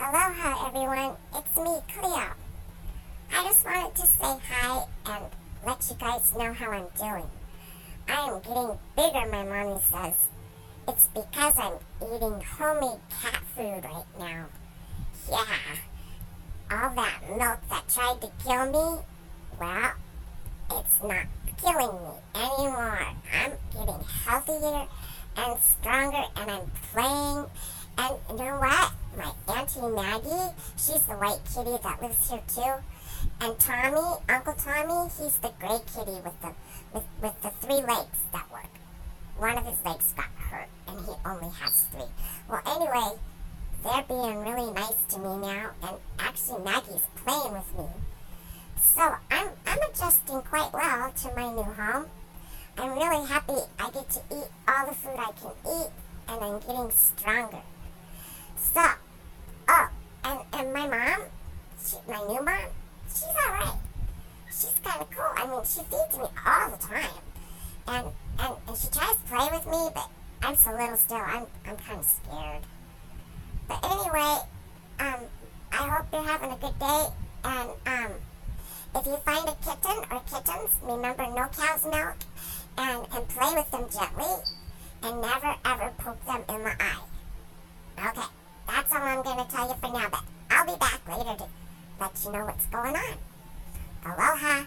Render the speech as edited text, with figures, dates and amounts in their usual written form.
Aloha everyone, it's me, Cleo. I just wanted to say hi and let you guys know how I'm doing. I am getting bigger, my mommy says. It's because I'm eating homemade cat food right now. Yeah, all that milk that tried to kill me, well, it's not killing me anymore. I'm getting healthier and stronger and I'm playing. And you know what? My Auntie Maggie, she's the white kitty that lives here too. And Tommy, Uncle Tommy, he's the gray kitty with the 3 legs that work. One of his legs got hurt and he only has 3. Well, anyway, they're being really nice to me now, and actually Maggie's playing with me. So I'm adjusting quite well to my new home. I'm really happy I get to eat all the food I can eat, and I'm getting stronger. So, and my mom, my new mom, she's alright. She's kind of cool. I mean, she feeds me all the time. And she tries to play with me, but I'm so little still, I'm kind of scared. But anyway, I hope you're having a good day, and if you find a kitten or kittens, remember no cow's milk, and play with them gently, and never ever poke them in the eye. Okay, that's all I'm going to tell you for now, but I'll be back later to let you know what's going on. Aloha!